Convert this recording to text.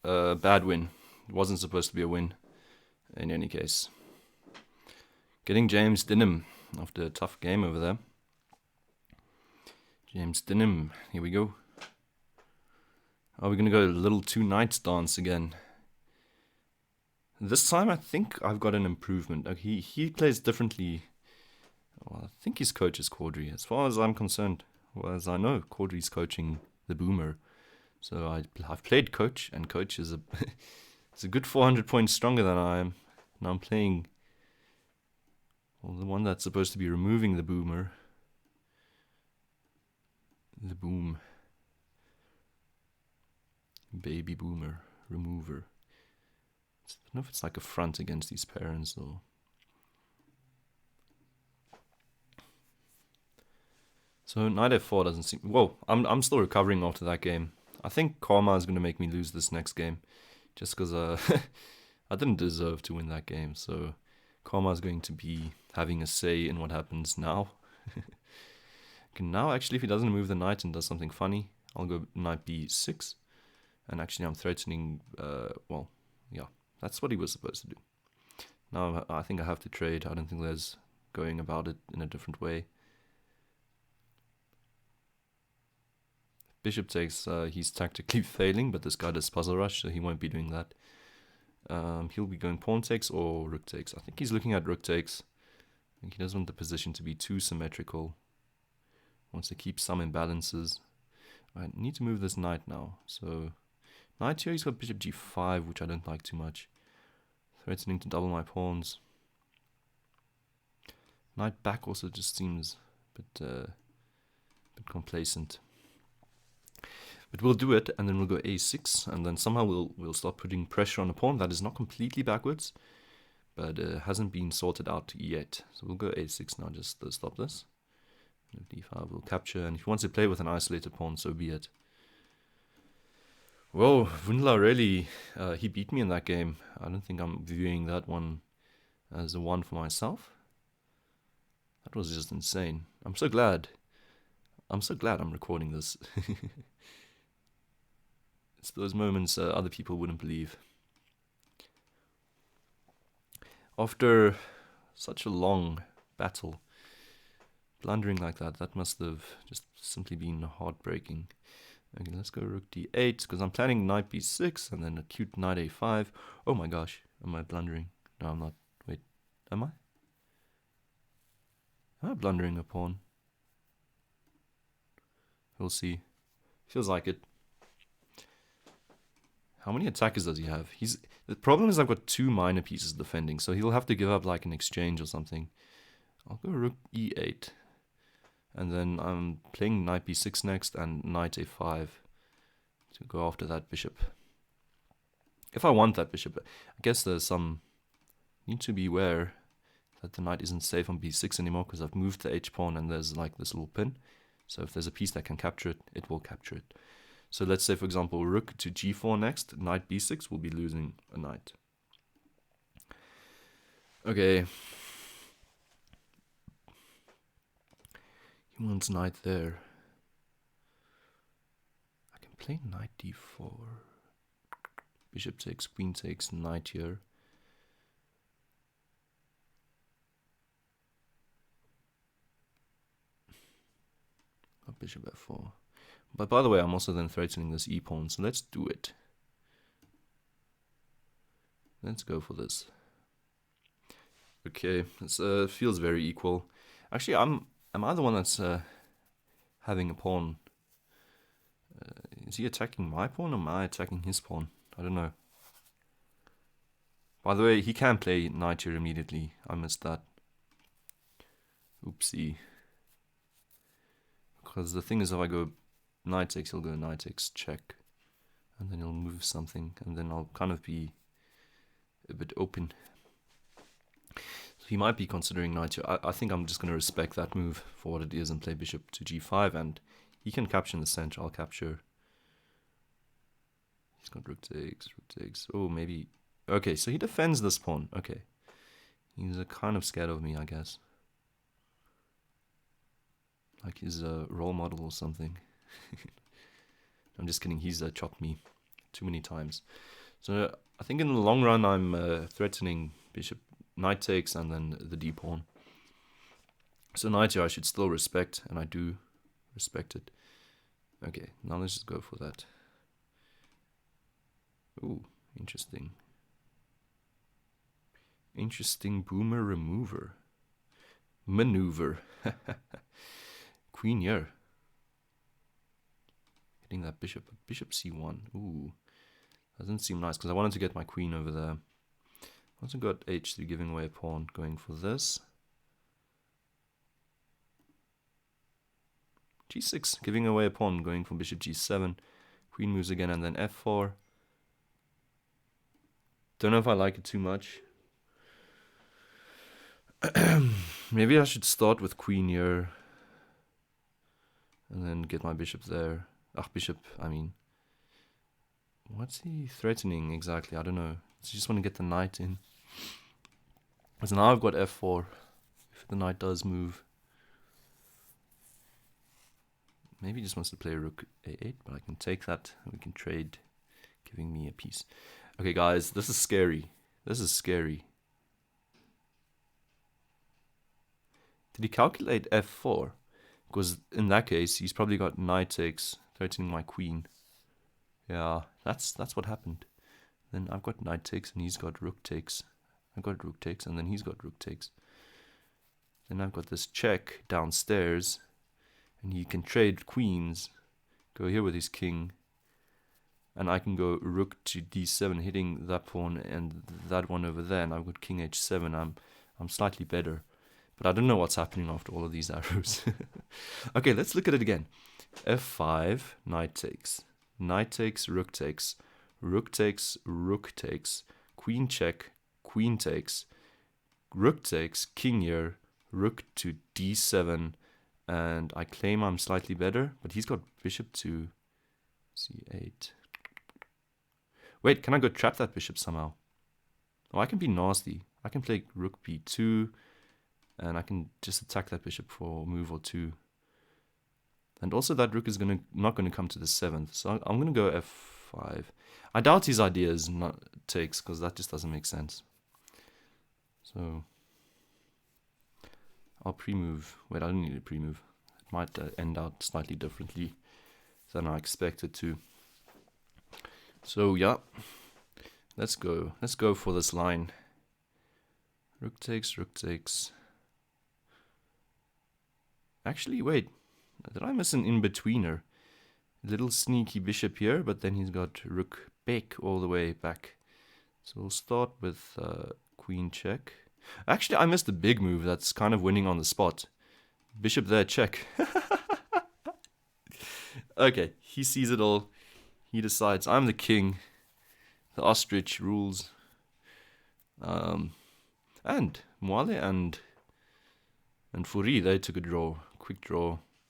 bad win. It wasn't supposed to be a win in any case. Getting James Dinham after a tough game over there. James Dinham, here we go. Are we going to go a little two knights dance again? This time I think I've got an improvement. He plays differently. Well, I think his coach is Caudry. As far as I'm concerned, well, as I know, Caudry's coaching the Boomer. So I've played coach, and coach is it's a good 400 points stronger than I am. Now I'm playing, well, the one that's supposed to be removing the Boomer. The Boom. Baby Boomer Remover. I don't know if it's like a front against these parents or... So knight f4 doesn't seem... Whoa, I'm still recovering after that game. I think karma is going to make me lose this next game. Just because I didn't deserve to win that game. So karma is going to be having a say in what happens now. Okay, now actually if he doesn't move the knight and does something funny, I'll go knight b6. And actually I'm threatening... well, yeah, that's what he was supposed to do. Now I think I have to trade. I don't think there's going about it in a different way. Bishop takes, he's tactically failing, but this guy does puzzle rush, so he won't be doing that. He'll be going pawn takes or rook takes. I think he's looking at rook takes. I think he doesn't want the position to be too symmetrical. Wants to keep some imbalances. I need to move this knight now. So knight here, he's got bishop g5, which I don't like too much. Threatening to double my pawns. Knight back also just seems a bit complacent. But we'll do it, and then we'll go a6, and then somehow we'll start putting pressure on the pawn. That is not completely backwards, but hasn't been sorted out yet. So we'll go a6 now, just to stop this. d5 will capture, and if he wants to play with an isolated pawn, so be it. Whoa, Wundler really, he beat me in that game. I don't think I'm viewing that one as a one for myself. That was just insane. I'm so glad I'm recording this. It's those moments other people wouldn't believe. After such a long battle, blundering like that must have just simply been heartbreaking. Okay, let's go rook d8, because I'm planning knight b6, and then a cute knight a5. Oh my gosh, am I blundering? No, I'm not. Wait, am I? Am I blundering a pawn? We'll see. Feels like it. How many attackers does he have? The problem is I've got two minor pieces defending, so he'll have to give up like an exchange or something. I'll go rook e8. And then I'm playing knight b6 next and knight a5 to go after that bishop. If I want that bishop, I guess there's some... Need to be aware that the knight isn't safe on b6 anymore because I've moved the h-pawn and there's like this little pin. So if there's a piece that can capture it, it will capture it. So let's say, for example, rook to g4 next, knight b6 will be losing a knight. Okay. He wants knight there. I can play knight d4. Bishop takes, queen takes, knight here. Bishop f4. But by the way, I'm also then threatening this e-pawn, so let's do it. Let's go for this. Okay, this feels very equal. Actually, am I the one that's having a pawn? Is he attacking my pawn or am I attacking his pawn? I don't know. By the way, he can play knight here immediately. I missed that. Oopsie. Because the thing is, if I go knight takes, he'll go knight takes check. And then he'll move something. And then I'll kind of be a bit open. So he might be considering knight here. I think I'm just going to respect that move for what it is and play bishop to g5. And he can capture in the center. I'll capture. He's got rook takes, rook takes. Oh, maybe. Okay, so he defends this pawn. Okay. He's kind of scared of me, I guess. Like he's a role model or something. I'm just kidding, he's chopped me. too many times. So I think in the long run, I'm threatening bishop, knight takes, and then the d pawn. So knight here I should still respect, and I do respect it. Okay, now let's just go for that. Ooh, interesting. Interesting BoomerRemover. Maneuver. Queen here. Hitting that bishop. Bishop c1. Ooh. Doesn't seem nice because I wanted to get my queen over there. Also got h3 giving away a pawn. Going for this. g6 giving away a pawn. Going for bishop g7. Queen moves again and then f4. Don't know if I like it too much. Maybe I should start with queen here. And then get my bishop there. Bishop, I mean. What's he threatening exactly? I don't know. So just want to get the knight in. So now I've got f4. If the knight does move. Maybe he just wants to play rook a8, but I can take that and we can trade, giving me a piece. Okay, guys, this is scary. This is scary. Did he calculate f4? Because in that case, he's probably got knight takes, threatening my queen. Yeah, that's what happened. Then I've got knight takes and he's got rook takes. I've got rook takes and then he's got rook takes. Then I've got this check downstairs. And he can trade queens. Go here with his king. And I can go rook to d7, hitting that pawn and that one over there. And I've got king h7. I'm slightly better. But I don't know what's happening after all of these arrows. Okay, let's look at it again. f5, knight takes. Knight takes, rook takes. Rook takes, rook takes. Queen check, queen takes. Rook takes, king here. Rook to d7. And I claim I'm slightly better. But he's got bishop to c8. Wait, can I go trap that bishop somehow? Oh, I can be nasty. I can play rook b2. And I can just attack that bishop for a move or two. And also that rook is not going to come to the 7th. So I'm going to go f5. I doubt his idea is not takes, because that just doesn't make sense. So I'll pre-move. Wait, I don't need a pre-move. It might end out slightly differently than I expected to. So yeah, let's go. Let's go for this line. Rook takes, rook takes. Actually, wait. Did I miss an in-betweener? Little sneaky bishop here, but then he's got rook back all the way back. So we'll start with queen check. Actually, I missed a big move that's kind of winning on the spot. Bishop there, check. Okay, he sees it all. He decides, I'm the king. The ostrich rules. And Moale and Furi, they took a draw. Quick draw.